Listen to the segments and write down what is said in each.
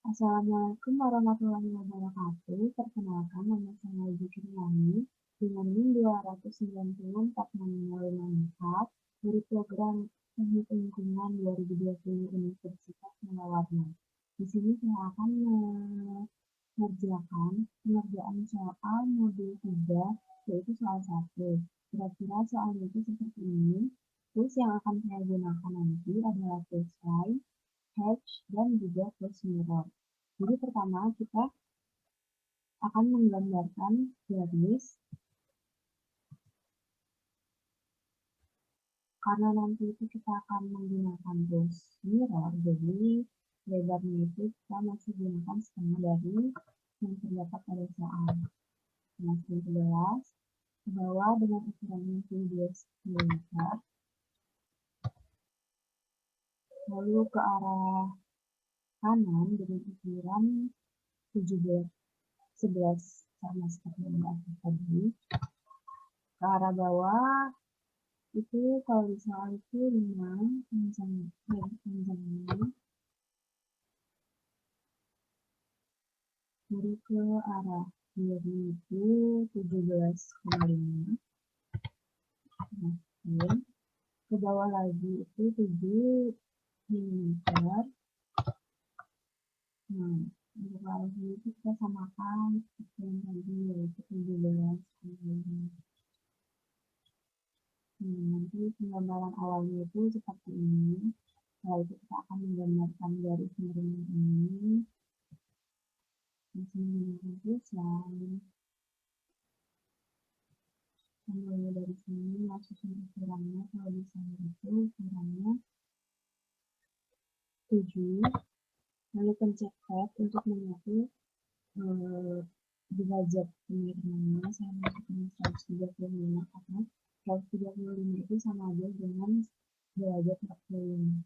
Assalamualaikum warahmatullahi wabarakatuh. Perkenalkan, nama saya Zikriani dengan NIM 2904654 dari program Teknik Lingkungan 2020 Universitas Malawarna. Di sini saya akan mengerjakan pengerjaan soal modul 3, yaitu soal 1. Kira-kira soalnya itu seperti ini. Tools yang akan saya gunakan nanti adalah tools line, hatch, dan juga tools mirror. Jadi pertama kita akan menggambarkan garis, karena nanti itu kita akan menggunakan tools mirror, jadi lebarnya itu kita masih gunakan setengah dari yang terdapat pada soal. Yang ke-11 ke bawah dengan ukuran 12 mm, lalu ke arah kanan dengan ukuran 11 sama seperti yang di tadi. Ke arah bawah itu kalau di soal itu 5 panjangnya, dari ke arah kiri itu 17,5, nah, ke bawah lagi itu 7 mm. Nah, untuk lagi itu kita samakan seperti yang tadi, yaitu 17,5. Nanti penggambaran awalnya itu seperti ini. Setelah itu kita akan menggambarkan garis miring ini masih menggunakan tools line. Mulai dari sini masukin ukurannya, kalau bisa itu ukurannya 7, lalu pencet tab untuk menyatu derajat pemiringannya. Saya masukin 135 karena 135 itu sama aja dengan derajat 45.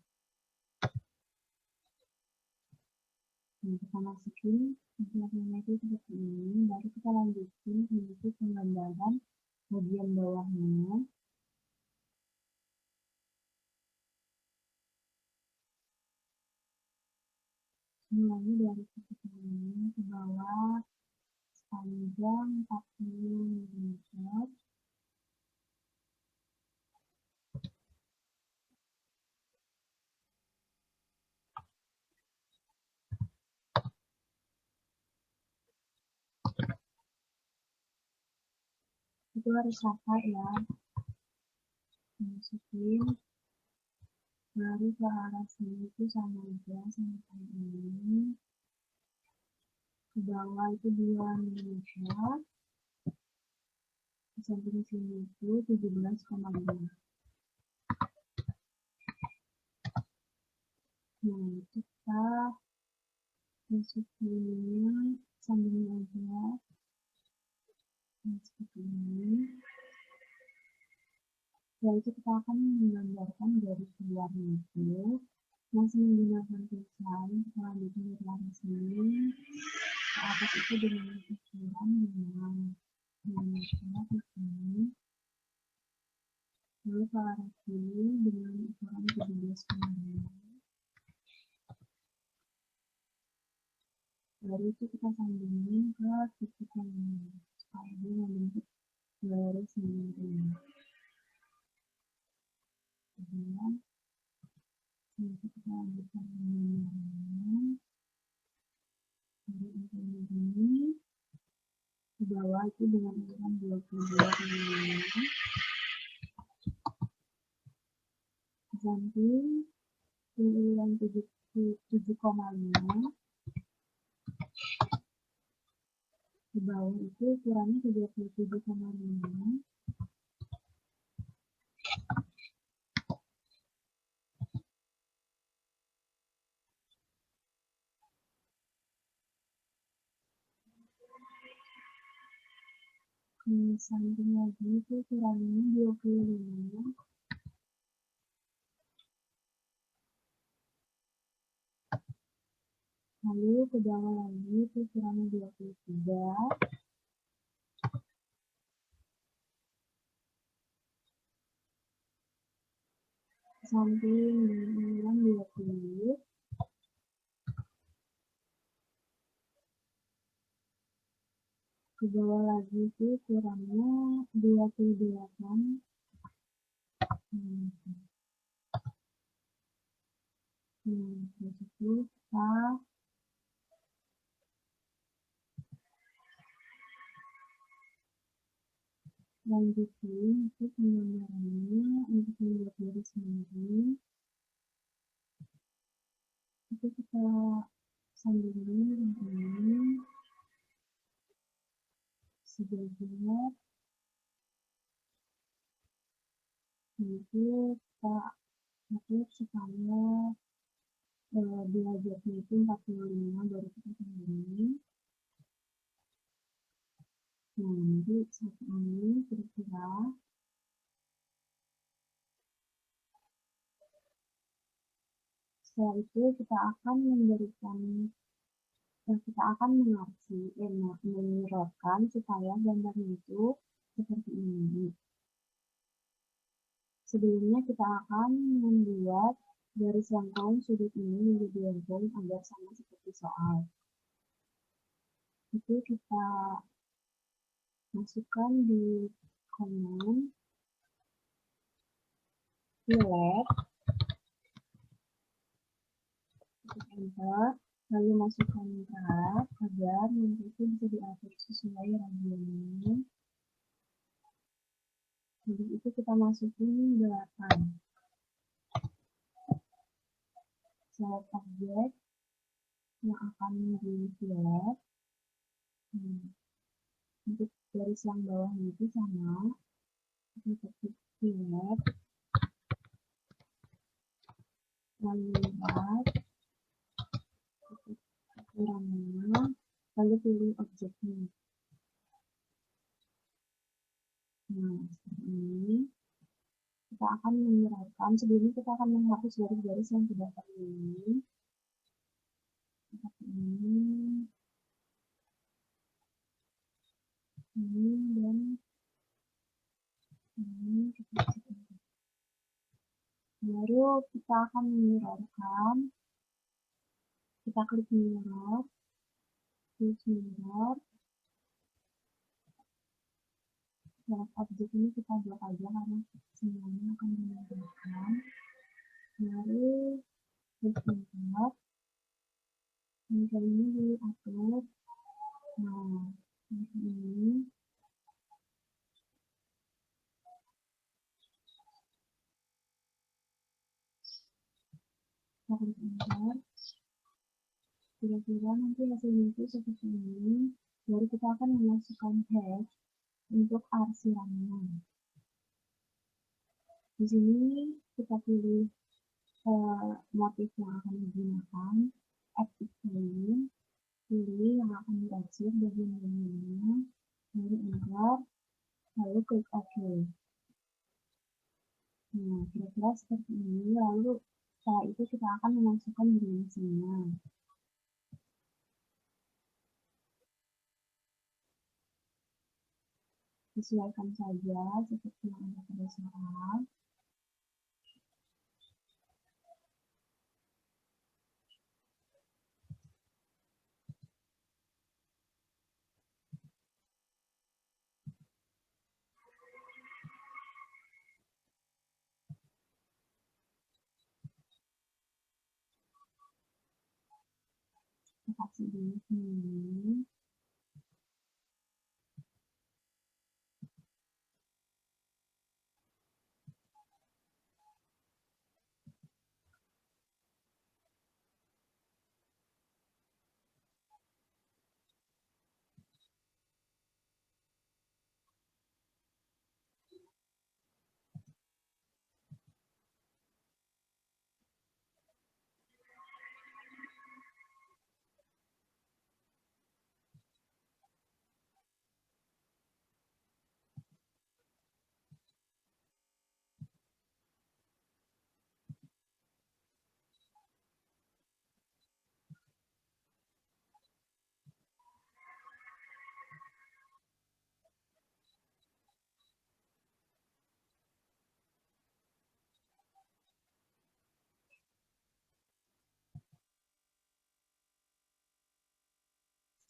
Nah, kita masukin ukurannya itu seperti ini, baru kita lanjutin untuk penggambaran bagian bawahnya. Mulainya dari titik ini ke bawah sepanjang 40 mm. Itu harus rata ya. Masukin, baru ke arah sini itu sama aja sampai ini. Ke bawah itu 2 mm. Di samping sini itu 17,5. Nah, itu kita masukinnya sambungnya aja seperti ini. Setelah itu kita akan menggambarkan garis keluarnya itu masih menggunakan tools line. Selanjutnya dari sini ke atas itu dengan ukuran dengan di sini, lalu ke arah kiri dengan ukuran 17,5. Lalu itu kita sambungin ke titik yang ini supaya dia membentuk garis miring. Kemudian kita lanjutkan penggambarannya dari ini ke bawah itu dengan ukuran 22 mm. Di samping ukuran 7,5. Di bawah itu ukurannya 37,5. Di samping lagi itu ukurannya 25. Lalu ke bawah lagi itu ukurannya 23. Samping dengan ukuran 20. ke bawah lagi itu kurangnya 28. Terus itu kita lanjutin untuk penggambarannya untuk membuat garis miring. Itu kita sambungin ini sejajar, itu kita atur supaya derajatnya itu 45 baru kita sambungin. Nah, nanti saat ini kira-kira setelah itu kita akan menyorotkan supaya gambarnya itu seperti ini. Sebelumnya kita akan membuat garis lengkung sudut ini menjadi lengkung agar sama seperti soal. Itu kita masukkan di command select, enter, lalu masukkan tab agar nanti itu bisa diatur sesuai radiannya. Jadi itu kita masukin 8. Select object yang akan di select. Untuk garis yang bawah itu sama, kita ketik select, lalu right, ukurannya, lalu pilih objeknya. Nah, seperti ini. Kita akan menyerahkan, sebelumnya kita akan menghapus garis-garis yang tidak perlu. Seperti ini. Ini dan ini kita masukkan. Baru kita akan menyerahkan. Kita klik mirror. Klik mirror. Select objek ini kita buat aja karena semuanya akan dimirrorkan. Baru klik enter. Enter ini diatur. Nah, seperti ini. Kita klik enter. Kira-kira nanti hasilnya itu seperti ini. Baru kita akan memasukkan hash untuk arsirannya. Di sini kita pilih motif yang akan digunakan, active plane, pilih yang akan diarsir bagian-bagiannya, lalu enter, lalu klik OK. Nah, kira-kira seperti ini. Lalu setelah itu kita akan memasukkan dimensinya. Sesuaikan saja seperti yang ada pada soal. Kita kasih dulu sini.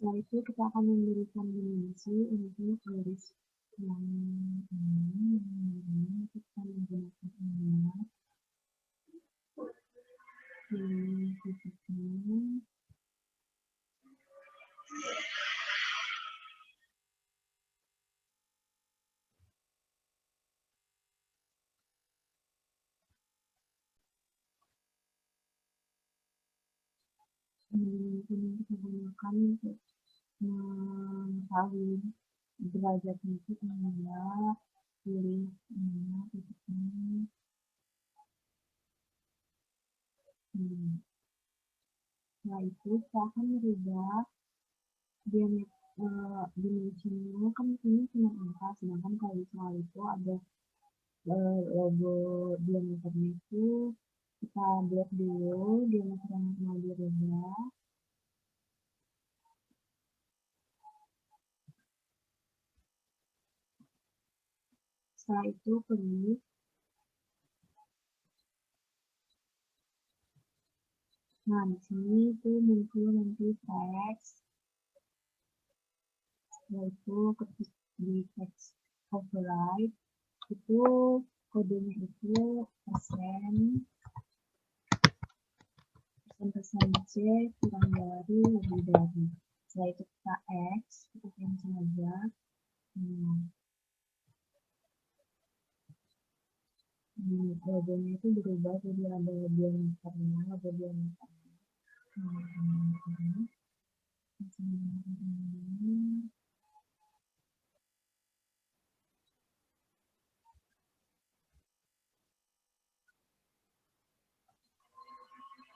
Setelah itu kita akan memberikan dimensi untuk garis yang ini kita menggunakan ingat titiknya. Kemudian kita gunakan untuk mengetahui derajatnya itu adalah pilih titiknya. Setelah itu kita akan merubah dimensinya, kan ini cuma angka, sedangkan kalau di soal itu ada logo diameternya itu kita buat dulu diameter yang mau dirubah. Setelah itu klik. Nah, di sini itu muncul nanti teks. Setelah itu ketik di teks override itu kodenya itu persen C kurang dari lebih dari. Setelah itu kita X, kita cancel aja. Logonya itu berubah jadi ada diameternya, ada diameternya.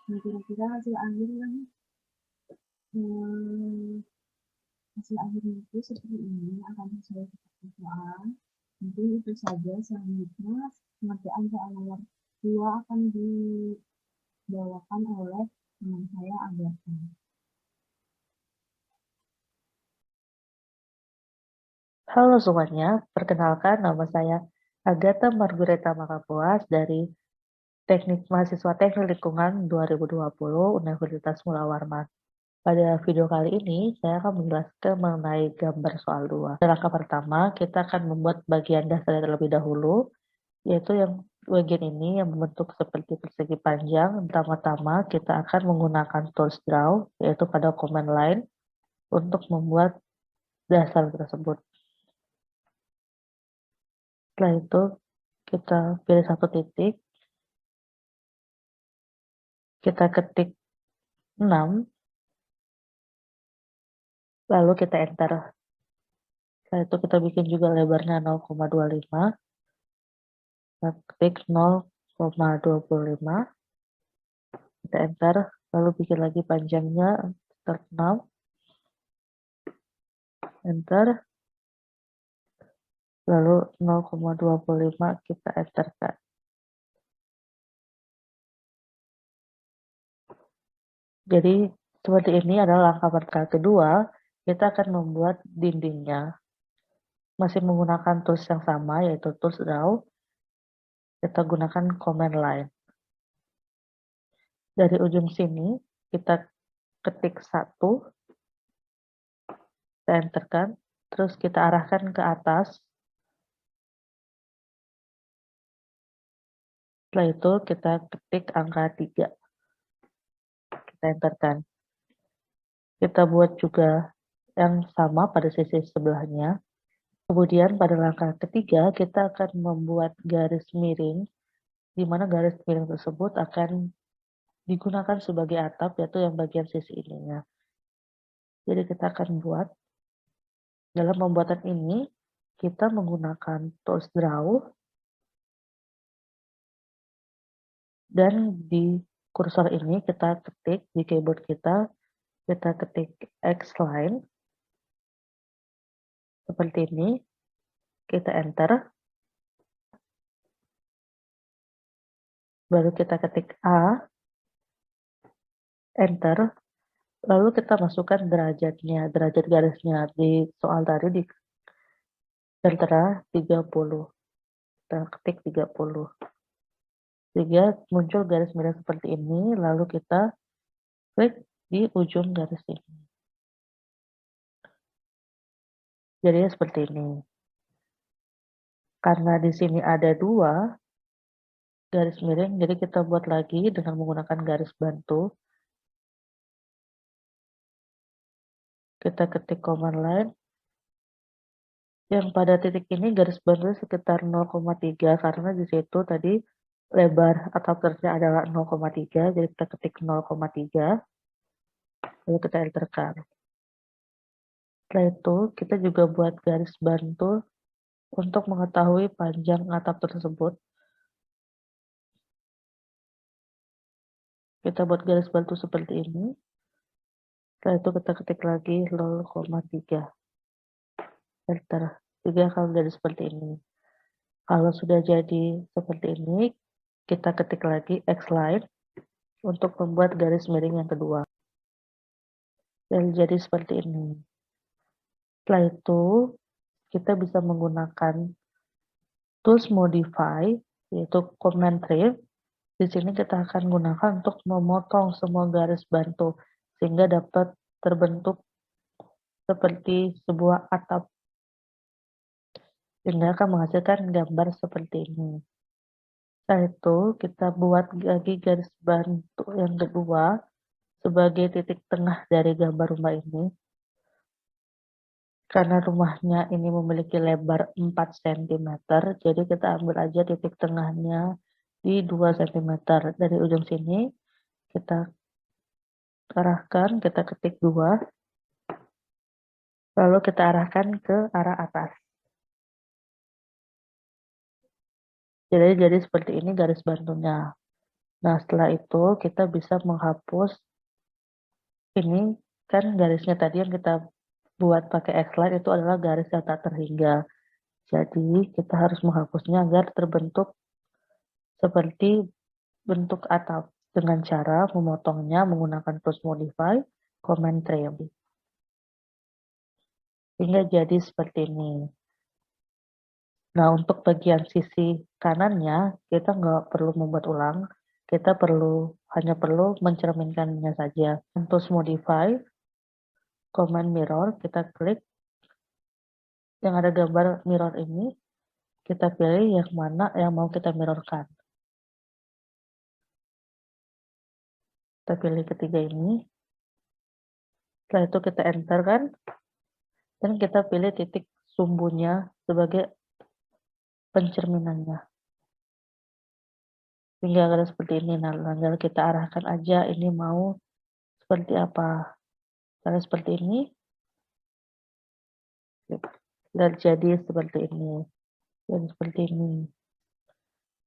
Nah, kira-kira hasil akhirnya itu seperti ini, akan sesuai seperti soal. Mungkin itu saja, selanjutnya pengerjaan soal nomor 2 akan dibawakan oleh teman saya Agatha. Halo semuanya, perkenalkan nama saya Agatha Margareta Makapuas dari Mahasiswa Teknik Lingkungan 2020 Universitas Mula Warman. Pada video kali ini, saya akan menjelaskan mengenai gambar soal 2. Langkah pertama, kita akan membuat bagian dasarnya terlebih dahulu, yaitu yang bagian ini yang membentuk seperti persegi panjang. Pertama-tama, kita akan menggunakan tools draw, yaitu pada command line, untuk membuat dasar tersebut. Setelah itu, kita pilih satu titik, kita ketik 6, lalu kita enter. Setelah itu kita bikin juga lebarnya 0,25, kita ketik 0,25, kita enter, lalu bikin lagi panjangnya, start 6, enter, lalu 0,25 kita enterkan. Jadi seperti ini adalah langkah kedua, kita akan membuat dindingnya. Masih menggunakan tools yang sama, yaitu tools draw, kita gunakan command line. Dari ujung sini, kita ketik 1, kita enterkan, terus kita arahkan ke atas. Setelah itu kita ketik angka 3, kita enterkan. Kita buat juga yang sama pada sisi sebelahnya. Kemudian pada langkah ketiga, kita akan membuat garis miring, di mana garis miring tersebut akan digunakan sebagai atap, yaitu yang bagian sisi ininya. Jadi kita akan buat, dalam pembuatan ini, kita menggunakan tools draw, dan di kursor ini kita ketik di keyboard kita ketik X line, seperti ini, kita enter, baru kita ketik A, enter, lalu kita masukkan derajatnya, derajat garisnya di soal tadi di tertera 30, kita ketik 30. Sehingga muncul garis miring seperti ini, lalu kita klik di ujung garis ini. Jadi seperti ini. Karena di sini ada 2 garis miring, jadi kita buat lagi dengan menggunakan garis bantu. Kita ketik command line. Yang pada titik ini garis bantu sekitar 0,3 karena di situ tadi lebar adapternya adalah 0,3, jadi kita ketik 0,3, lalu kita enterkan. Setelah itu kita juga buat garis bantu untuk mengetahui panjang adapter tersebut. Kita buat garis bantu seperti ini. Setelah itu kita ketik lagi 0,3. Enter. Juga akan menjadi seperti ini. Kalau sudah jadi seperti ini, kita ketik lagi X line untuk membuat garis miring yang kedua. Dan jadi seperti ini. Setelah itu, kita bisa menggunakan tools modify, yaitu command tree. Di sini kita akan gunakan untuk memotong semua garis bantu, sehingga dapat terbentuk seperti sebuah atap, sehingga akan menghasilkan gambar seperti ini. Setelah itu, kita buat lagi garis bantu yang kedua sebagai titik tengah dari gambar rumah ini. Karena rumahnya ini memiliki lebar 4 cm, jadi kita ambil aja titik tengahnya di 2 cm. Dari ujung sini, kita arahkan, kita ketik 2, lalu kita arahkan ke arah atas. Jadi seperti ini garis bantunya. Nah, setelah itu kita bisa menghapus ini, kan garisnya tadi yang kita buat pakai X-line itu adalah garis yang tak terhingga. Jadi kita harus menghapusnya agar terbentuk seperti bentuk atap dengan cara memotongnya menggunakan tools modify, command trim. Hingga jadi seperti ini. Nah, untuk bagian sisi kanannya, kita nggak perlu membuat ulang. Kita hanya perlu mencerminkannya saja. Tools modify, command mirror, kita klik. Yang ada gambar mirror ini, kita pilih yang mana yang mau kita mirrorkan. Kita pilih ketiga ini. Setelah itu kita enter kan. Dan kita pilih titik sumbunya sebagai pencerminannya. Hingga ada seperti ini. Nah, tinggal kita arahkan aja ini mau seperti apa. Kalau seperti ini. Dan jadi seperti ini. Dan seperti ini.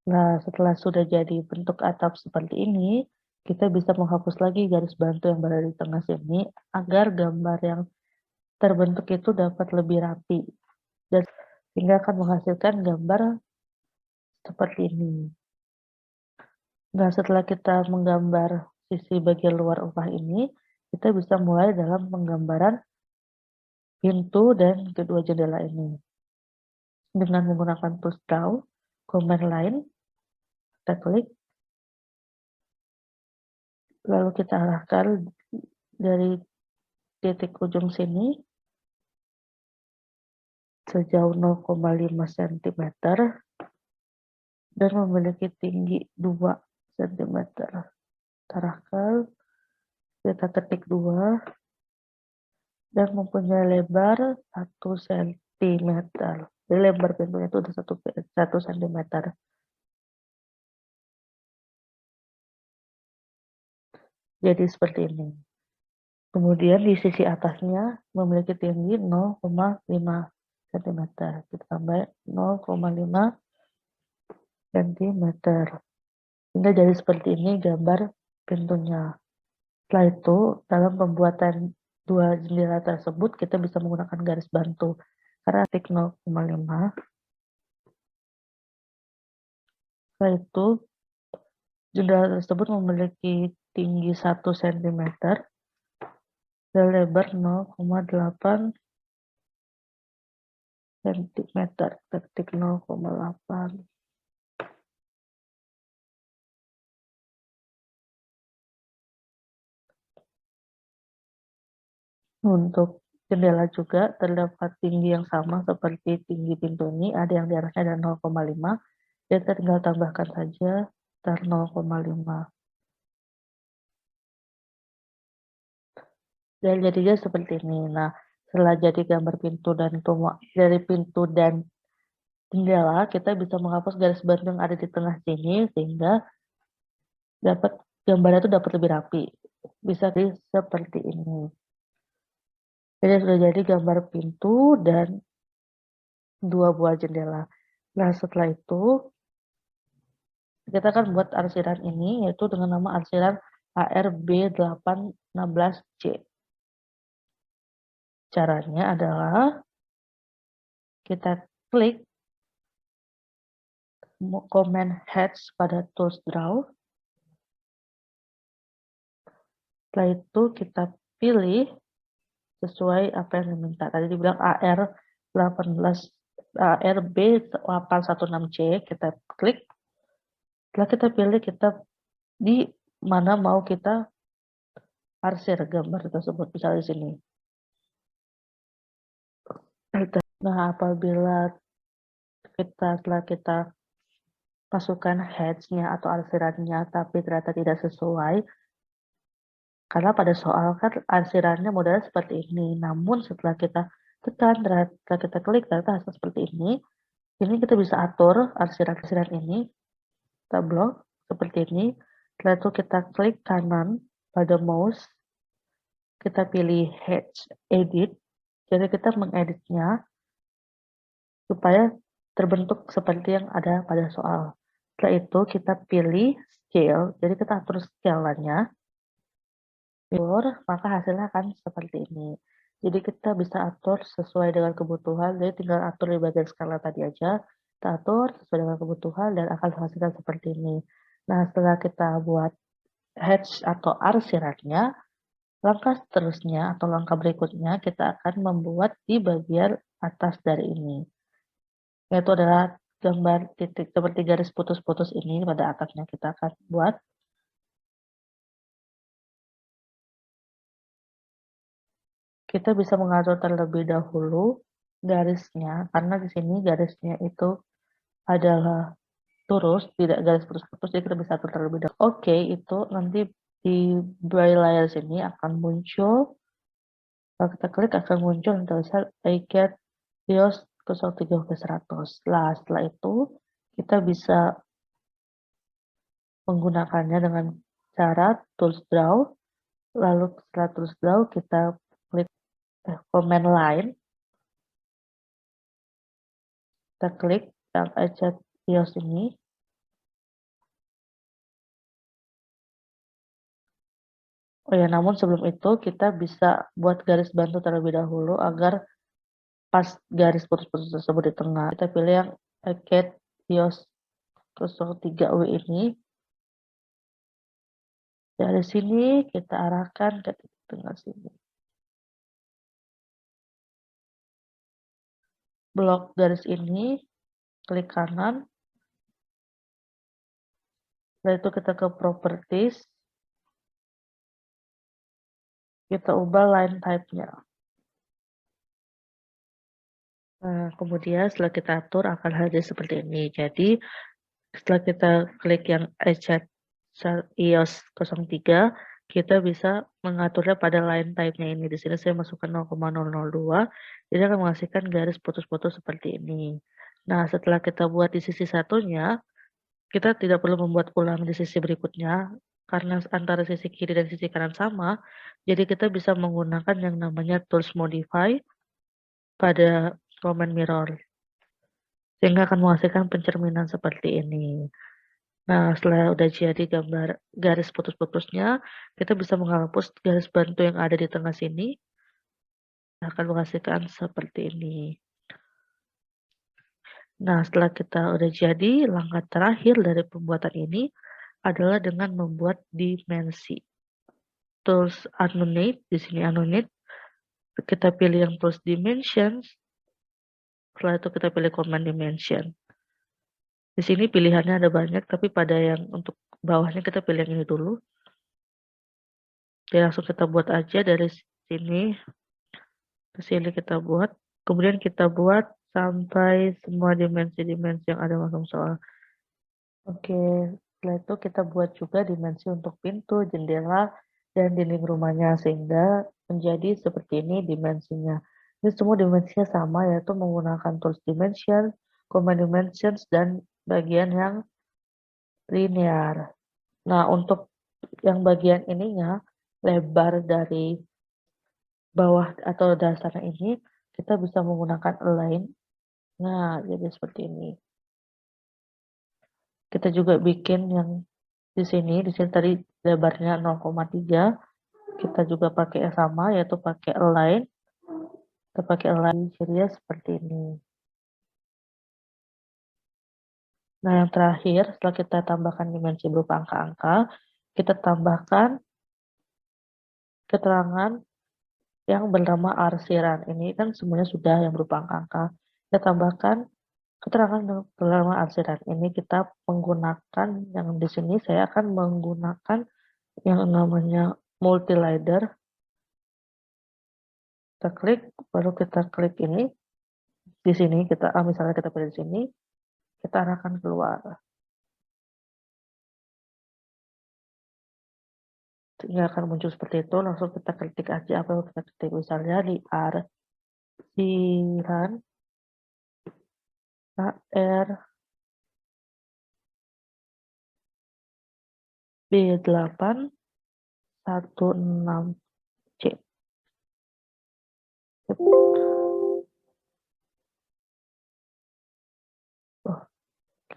Nah, setelah sudah jadi bentuk atap seperti ini, kita bisa menghapus lagi garis bantu yang berada di tengah sini agar gambar yang terbentuk itu dapat lebih rapi dan sehingga akan menghasilkan gambar seperti ini. Nah, setelah kita menggambar sisi bagian luar rumah ini, kita bisa mulai dalam penggambaran pintu dan kedua jendela ini. Dengan menggunakan tools draw, command line, kita klik, lalu kita arahkan dari titik ujung sini sejauh 0,5 cm dan memiliki tinggi 2 cm. Arahkan, kita ketik 2 dan mempunyai lebar 1 cm. Jadi lebar pintunya itu udah 1 cm. Jadi seperti ini. Kemudian di sisi atasnya memiliki tinggi 0,5 cm. Kita tambah 0,5 cm. Hingga jadi seperti ini gambar pintunya. Setelah itu, dalam pembuatan 2 jendela tersebut, kita bisa menggunakan garis bantu. Karena titik 0,5. Setelah itu, jendela tersebut memiliki tinggi 1 cm dan lebar 0,8 cm. Titik 0,8. Untuk jendela juga terdapat tinggi yang sama seperti tinggi pintu ini, ada yang di atasnya ada 0,5, jadi kita tinggal tambahkan saja sekitar 0,5. Dan jadinya seperti ini. Nah, setelah jadi gambar pintu dan dari pintu dan jendela, kita bisa menghapus garis bantu yang ada di tengah sini sehingga gambarnya itu dapat lebih rapi. Bisa seperti ini. Jadi sudah jadi gambar pintu dan 2 buah jendela. Nah, setelah itu kita akan buat arsiran ini yaitu dengan nama arsiran ARB816C. Caranya adalah kita klik command H pada tools draw. Setelah itu kita pilih sesuai apa yang diminta. Tadi dibilang ARB816C, kita klik. Setelah kita pilih, kita di mana mau kita arsir gambar tersebut, misalnya di sini. Nah, apabila setelah kita masukkan heads-nya atau arsirannya, tapi ternyata tidak sesuai, karena pada soal kan arsirannya modelnya seperti ini. Namun setelah kita tekan, setelah kita klik, ternyata hasil seperti ini kita bisa atur arsiran-arsiran ini. Kita blok seperti ini. Setelah itu kita klik kanan pada mouse, kita pilih Heads Edit. Jadi kita mengeditnya supaya terbentuk seperti yang ada pada soal. Setelah itu kita pilih scale, jadi kita atur scale-nya, maka hasilnya akan seperti ini. Jadi kita bisa atur sesuai dengan kebutuhan, jadi tinggal atur di bagian skala tadi aja, kita atur sesuai dengan kebutuhan dan akan hasilkan seperti ini. Nah, setelah kita buat hedge atau arsirannya, langkah seterusnya atau langkah berikutnya kita akan membuat di bagian atas dari ini. Yaitu adalah gambar titik seperti garis putus-putus ini pada atasnya kita akan buat. Kita bisa mengatur terlebih dahulu garisnya, karena di sini garisnya itu adalah lurus, tidak garis putus-putus, jadi kita bisa atur terlebih dahulu. Oke, itu nanti di by layar sini akan muncul, kalau kita klik akan muncul tulisan I get EOS 03/100. Nah, setelah itu kita bisa menggunakannya dengan cara tools draw, lalu setelah tools draw kita klik command line, kita klik yang aja EOS ini. Oh ya, namun sebelum itu kita bisa buat garis bantu terlebih dahulu agar pas garis putus-putus tersebut di tengah. Kita pilih yang get EOS 03W ini. Dari sini kita arahkan ke titik tengah sini. Blok garis ini, klik kanan. Setelah itu kita ke properties. Kita ubah line type-nya. Nah, kemudian setelah kita atur akan hadir seperti ini. Jadi setelah kita klik yang EOS 03, kita bisa mengaturnya pada line type-nya ini. Di sini saya masukkan 0,002, jadi akan menghasilkan garis putus-putus seperti ini. Nah, setelah kita buat di sisi satunya, kita tidak perlu membuat ulang di sisi berikutnya, karena antara sisi kiri dan sisi kanan sama, jadi kita bisa menggunakan yang namanya tools modify pada command mirror, sehingga akan menghasilkan pencerminan seperti ini. Nah, setelah udah jadi gambar garis putus-putusnya, kita bisa menghapus garis bantu yang ada di tengah sini, akan menghasilkan seperti ini. Nah, setelah kita udah jadi, langkah terakhir dari pembuatan ini adalah dengan membuat dimensi. Tools Annotate, di sini Annotate, kita pilih yang tools dimensions, setelah itu kita pilih command dimension. Di sini pilihannya ada banyak, tapi pada yang untuk bawahnya kita pilih yang ini dulu. Jadi langsung kita buat aja dari sini. ke sini kita buat, kemudian kita buat sampai semua dimensi-dimensi yang ada masuk soal. Oke, setelah itu kita buat juga dimensi untuk pintu, jendela, dan dinding rumahnya sehingga menjadi seperti ini dimensinya. Ini semua dimensinya sama, yaitu menggunakan tools dimension, command dimensions, dan bagian yang linear. Nah, untuk yang bagian ininya, lebar dari bawah atau dasarnya ini, kita bisa menggunakan align. Nah, jadi seperti ini. Kita juga bikin yang di sini tadi lebarnya 0,3. Kita juga pakai yang sama, yaitu pakai align. Kita pakai align jadinya seperti ini. Nah, yang terakhir, setelah kita tambahkan dimensi berupa angka-angka, kita tambahkan keterangan yang bernama arsiran. Ini kan semuanya sudah yang berupa angka-angka. Kita tambahkan keterangan yang bernama arsiran. Ini kita menggunakan yang di sini saya akan menggunakan yang namanya multi-ladder. Kita klik, baru kita klik ini. Di sini kita, misalnya kita pilih di sini, kita arahkan keluar. Ini akan muncul seperti itu, langsung kita ketik aja apa yang kita ketik. Misalnya di arsiran KR B816C. Oh,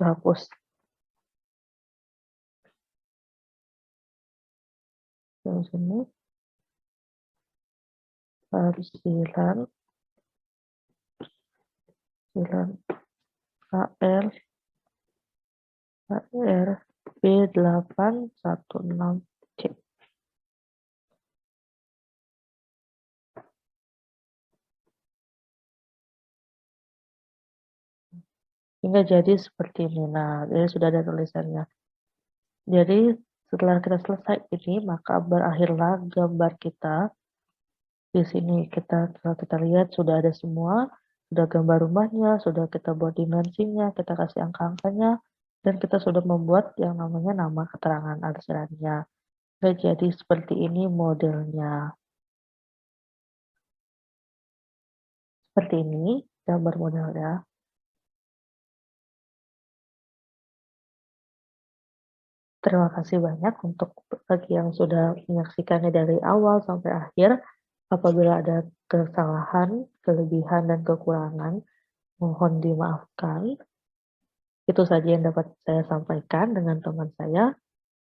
hapus. Yang sini arsiran KR B816C. Hingga jadi seperti ini. Nah, ini sudah ada tulisannya. Jadi setelah kita selesai ini, maka berakhirlah gambar kita. Di sini kalau kita lihat sudah ada semua, sudah gambar rumahnya, sudah kita buat dimensinya, kita kasih angka-angkanya, dan kita sudah membuat yang namanya nama keterangan arsirannya. Nah, jadi seperti ini modelnya. Seperti ini gambar modelnya. Terima kasih banyak untuk bagi yang sudah menyaksikannya dari awal sampai akhir. Apabila ada kesalahan, kelebihan, dan kekurangan, mohon dimaafkan. Itu saja yang dapat saya sampaikan dengan teman saya.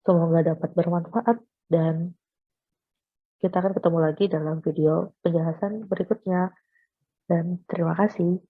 Semoga dapat bermanfaat dan kita akan ketemu lagi dalam video penjelasan berikutnya. Dan terima kasih.